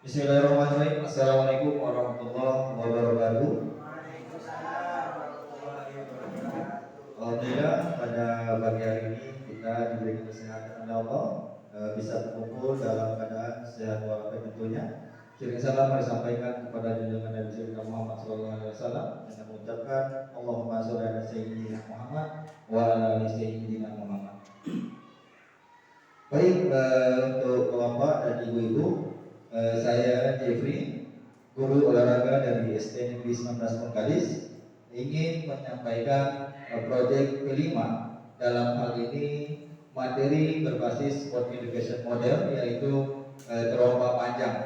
Bismillahirrahmanirrahim. Assalamualaikum warahmatullahi wabarakatuh. Alhamdulillah pada pagi hari ini kita diberi kesehatan oleh Allah, bisa berkumpul dalam keadaan sehat walafiat tentunya. Syukur salam mari sampaikan kepada junjungan Nabi Sayyidina Muhammad SAW dengan mengucapkan Allahumma sholli ala Sayyidina Muhammad wa ala ali Sayyidina Muhammad. Baik, untuk Bapak dan Ibu-ibu, saya Jeffrey, guru olahraga dari SD Negeri 19 Bengkalis, ingin menyampaikan proyek kelima. Dalam hal ini materi berbasis sport education model, yaitu terompa panjang.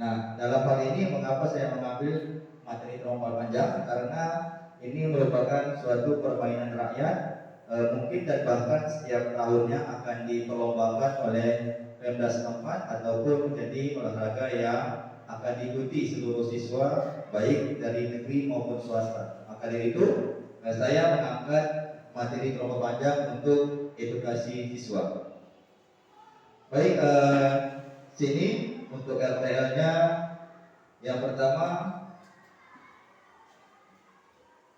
Nah, dalam hal ini mengapa saya mengambil materi terompa panjang? Karena ini merupakan suatu permainan rakyat, mungkin dan bahkan setiap tahunnya akan diperlombakan oleh Pemda setempat ataupun menjadi olahraga yang akan diikuti seluruh siswa baik dari negeri maupun swasta. Maka dari itu saya mengangkat materi terompa panjang untuk edukasi siswa. Baik, sini untuk RTL-nya yang pertama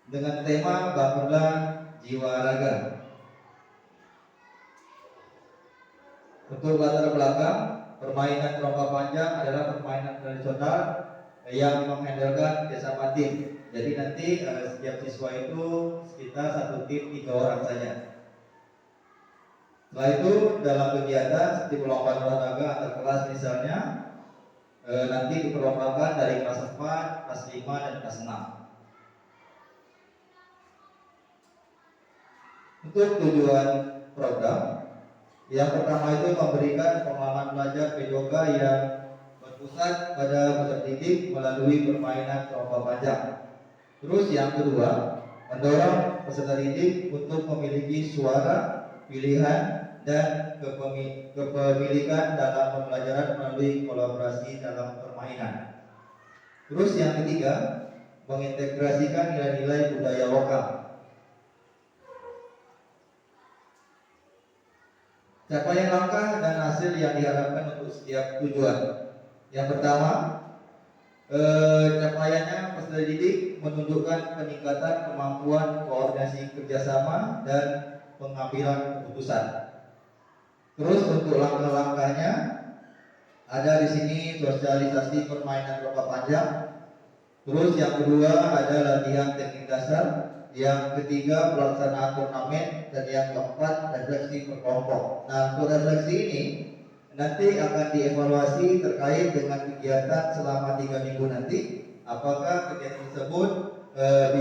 dengan tema bangunlah jiwa raga. Untuk latar belakang, permainan terompa panjang adalah permainan tradisional yang mengandalkan kerjasama tim. Jadi nanti setiap siswa itu sekitar satu tim 3 orang saja. Setelah itu dalam kegiatan seperti perlombaan olahraga antar kelas misalnya, nanti diperlombakan dari kelas 4, kelas 5, dan kelas 6. Untuk tujuan program, yang pertama itu memberikan pengalaman belajar yoga yang berpusat pada peserta didik melalui permainan terompa panjang. Terus yang kedua, mendorong peserta didik untuk memiliki suara, pilihan, dan kepemilikan dalam pembelajaran melalui kolaborasi dalam permainan. Terus yang ketiga, mengintegrasikan nilai-nilai budaya lokal. Capaian langkah dan hasil yang diharapkan untuk setiap tujuan. Yang pertama, capaiannya peserta didik menunjukkan peningkatan kemampuan koordinasi kerjasama dan pengambilan keputusan. Terus untuk langkah-langkahnya ada di sini sosialisasi permainan terompa panjang. Terus yang kedua ada latihan teknik dasar. Yang ketiga pelaksanaan turnamen, dan yang keempat refleksi berkelompok. Nah, untuk refleksi ini nanti akan dievaluasi terkait dengan kegiatan selama 3 minggu nanti, apakah kegiatan tersebut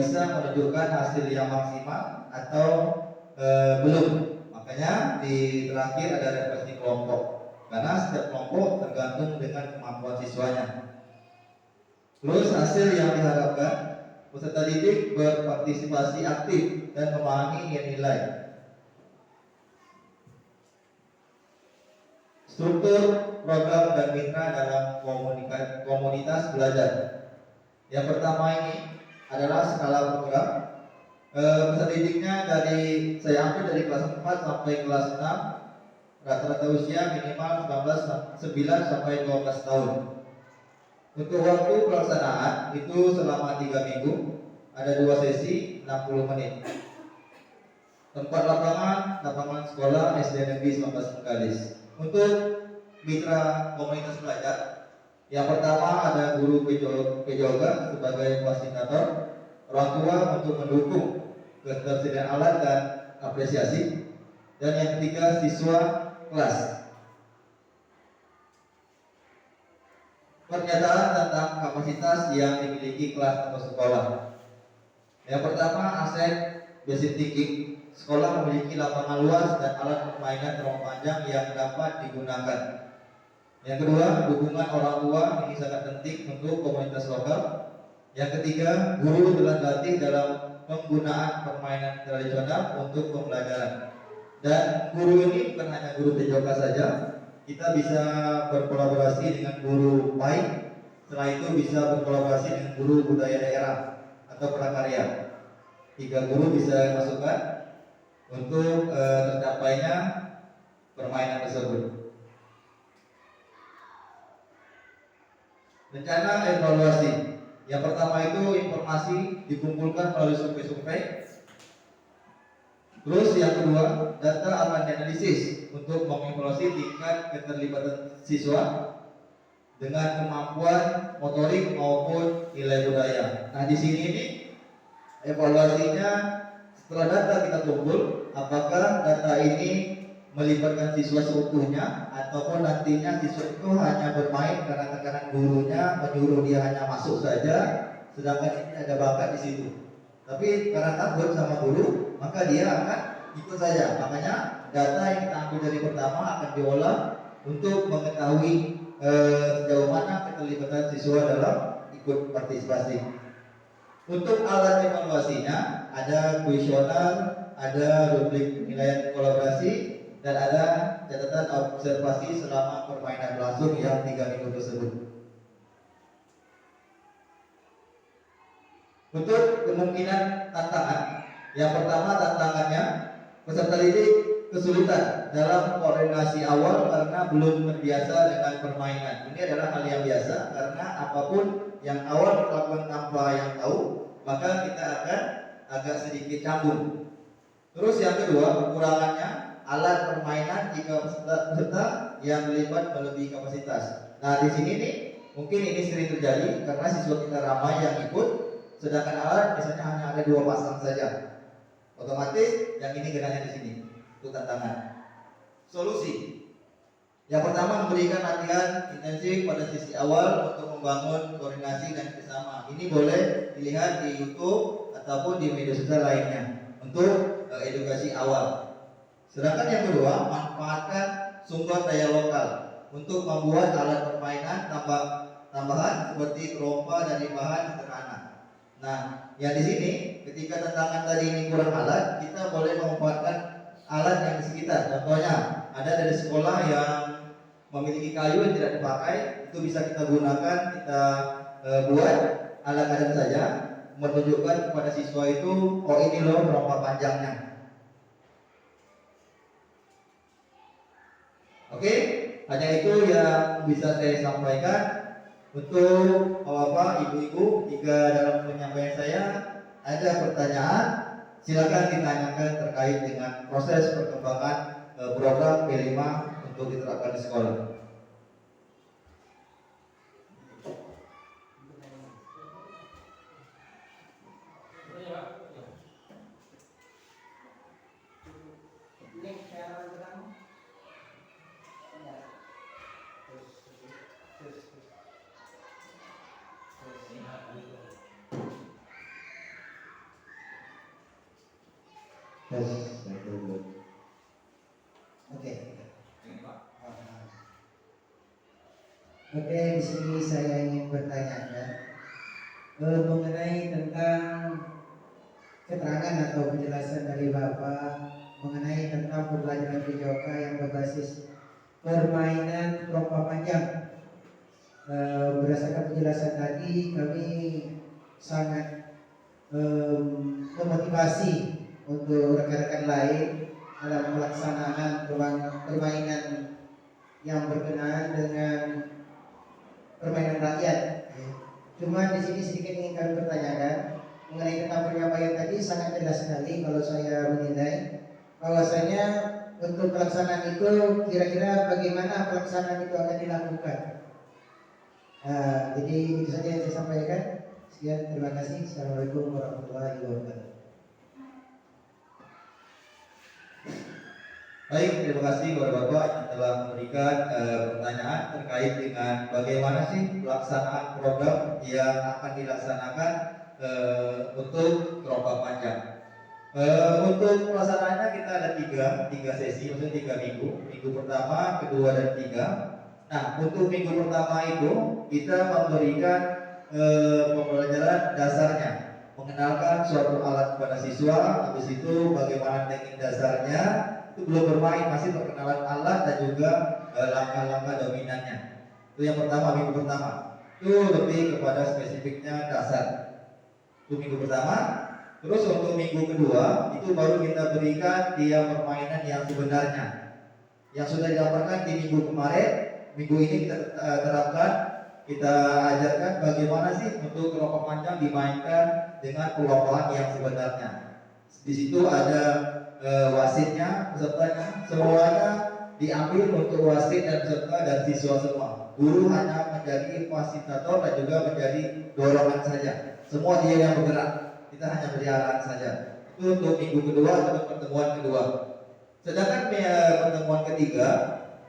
bisa menunjukkan hasil yang maksimal atau belum. Makanya di terakhir ada refleksi kelompok, karena setiap kelompok tergantung dengan kemampuan siswanya. Terus hasil yang diharapkan, peserta didik berpartisipasi aktif dan memahami nilai. Struktur program dan mitra dalam komunitas belajar. Yang pertama ini adalah skala program. Peserta didiknya saya ambil dari kelas 4 sampai kelas 6. Rata-rata usia minimal 9 sampai 12 tahun. Untuk waktu pelaksanaan itu selama 3 minggu, ada 2 sesi 60 menit. Tempat lapangan sekolah SD Negeri 19 Bengkalis. Untuk mitra komunitas belajar, yang pertama ada guru PJOGA sebagai fasilitator, orang tua untuk mendukung ketersediaan alat dan apresiasi, dan yang ketiga siswa kelas. Pernyataan tentang kapasitas yang dimiliki kelas atau sekolah. Yang pertama, aset basic thinking. Sekolah memiliki lapangan luas dan alat permainan terompa panjang yang dapat digunakan. Yang kedua, dukungan orang tua ini sangat penting untuk komunitas lokal. Yang ketiga, guru telah dilatih dalam penggunaan permainan tradisional untuk pembelajaran. Dan guru ini bukan hanya guru PJOK saja, kita bisa berkolaborasi dengan guru baik. Setelah itu bisa berkolaborasi dengan guru budaya daerah atau prakarya. 3 guru bisa masukkan untuk tercapainya permainan tersebut. Rencana evaluasi. Yang pertama itu informasi dikumpulkan melalui survei-survei. Terus yang kedua, data akan dianalisis untuk mengevaluasi tingkat keterlibatan siswa dengan kemampuan motorik maupun nilai budaya. Nah, di sini ini evaluasinya setelah data kita kumpul, apakah data ini melibatkan siswa seutuhnya ataupun nantinya siswa itu hanya bermain karena tekanan gurunya menyuruh dia hanya masuk saja, sedangkan ini ada bakat di situ. Tapi karena takut sama guru, maka dia akan ikut saja. Makanya data yang kita ambil dari pertama akan diolah untuk mengetahui sejauh mana keterlibatan siswa dalam ikut partisipasi. Untuk alat evaluasinya ada kuesioner, ada rubrik penilaian kolaborasi, dan ada catatan observasi selama permainan langsung yang 3 minggu tersebut. Untuk kemungkinan tantangan, yang pertama tantangannya peserta didik kesulitan dalam koordinasi awal karena belum terbiasa dengan permainan. Ini adalah hal yang biasa karena apapun yang awal dilakukan tanpa yang tahu, maka kita akan agak sedikit canggung. Terus yang kedua, kekurangannya alat permainan jika peserta yang terlibat melebihi kapasitas. Nah, di sini nih mungkin ini sering terjadi karena siswa kita ramai yang ikut, sedangkan alat biasanya hanya ada 2 pasang saja. Otomatis yang ini genanya di sini. Itu tantangan. Solusi. Yang pertama, memberikan latihan intensif pada sisi awal untuk membangun koordinasi dan kerjasama. Ini boleh dilihat di YouTube ataupun di media sosial lainnya untuk edukasi awal. Sedangkan yang kedua, manfaatkan sumber daya lokal untuk membuat alat permainan tambahan seperti trompa dari bahan sederhana. Nah, yang di sini ketika tantangan tadi ini kurang alat, kita boleh memanfaatkan alat yang di sekitar. Contohnya, ada dari sekolah yang memiliki kayu yang tidak dipakai, itu bisa kita gunakan, kita buat alat karet saja, menunjukkan kepada siswa itu, oh ini loh trompa panjangnya. Oke, hanya itu yang bisa saya sampaikan. Untuk Bapak, Ibu-ibu, jika dalam penyampaian saya ada pertanyaan, silakan ditanyakan terkait dengan proses perkembangan program P5 untuk diterapkan di sekolah. Oke, di sini saya ingin bertanya mengenai tentang keterangan atau penjelasan dari Bapak mengenai tentang pembelajaran PJOK yang berbasis permainan trompa panjang. Berdasarkan penjelasan tadi, kami sangat memotivasi untuk rekan-rekan lain dalam pelaksanaan permainan yang berkenaan dengan permainan rakyat. Cuma di sini sedikit ingin kami pertanyakan mengenai tentang penyampaian tadi, sangat jelas sekali kalau saya menilai bahwasanya untuk pelaksanaan itu kira-kira bagaimana pelaksanaan itu akan dilakukan. Jadi itu saja yang saya sampaikan. Sekian, terima kasih. Assalamualaikum warahmatullahi wabarakatuh. Baik, terima kasih kepada Bapak yang telah memberikan pertanyaan terkait dengan bagaimana sih pelaksanaan program yang akan dilaksanakan untuk trompa panjang. Untuk pelaksanaannya kita ada tiga sesi, maksudnya 3 minggu. Minggu pertama, kedua, dan 3. Nah, untuk minggu pertama itu kita memberikan pembelajaran dasarnya, mengenalkan suatu alat kepada siswa. Habis itu bagaimana teknik dasarnya, itu belum bermain, masih perkenalan alat dan juga langkah-langkah dominannya. Itu yang pertama, minggu pertama. Itu lebih kepada spesifiknya dasar. Itu minggu pertama. Terus untuk minggu kedua itu baru kita berikan dia permainan yang sebenarnya, yang sudah didapatkan di minggu kemarin. Minggu ini kita terapkan kita ajarkan bagaimana sih untuk kelompok panjang dimainkan dengan kelompokan yang sebenarnya. Di situ ada wasitnya, pesertanya, semuanya diambil untuk wasit dan peserta dan siswa semua. Guru hanya menjadi fasilitator dan juga menjadi dorongan saja. Semua dia yang bergerak, kita hanya beri arahan saja. Itu untuk minggu kedua atau pertemuan kedua. Sedangkan pertemuan ketiga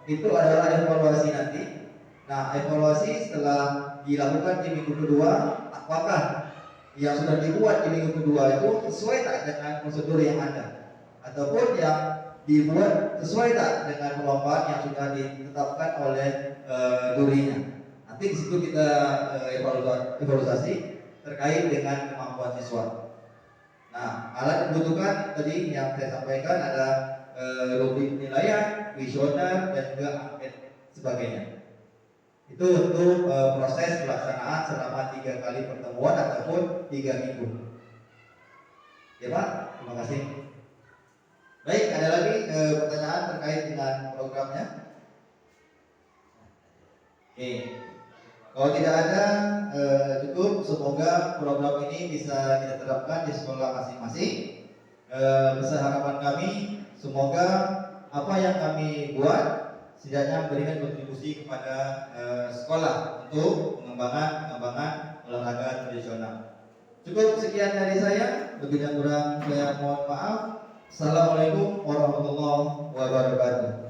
itu adalah evaluasi nanti. Nah, evaluasi setelah dilakukan di minggu kedua, apakah yang sudah dibuat di minggu kedua itu sesuai tak dengan prosedur yang ada, ataupun yang dibuat sesuai tak dengan kelompokan yang sudah ditetapkan oleh durinya. Nanti di situ kita evaluasi terkait dengan kemampuan siswa. Nah, alat yang dibutuhkan tadi yang saya sampaikan ada rubrik penilaian, kuesioner, dan juga angket sebagainya. Itu untuk proses pelaksanaan selama 3 kali pertemuan ataupun 3 minggu. Ya Pak, terima kasih. Baik, ada lagi pertanyaan terkait dengan programnya? Oke, kalau tidak ada cukup. Semoga program ini bisa kita terapkan di sekolah masing-masing. Besar harapan kami, semoga apa yang kami buat setidaknya memberikan kontribusi kepada sekolah untuk pengembangan olahraga tradisional. Cukup sekian dari saya. Lebih dan kurang saya mohon maaf. Assalamualaikum warahmatullahi wabarakatuh.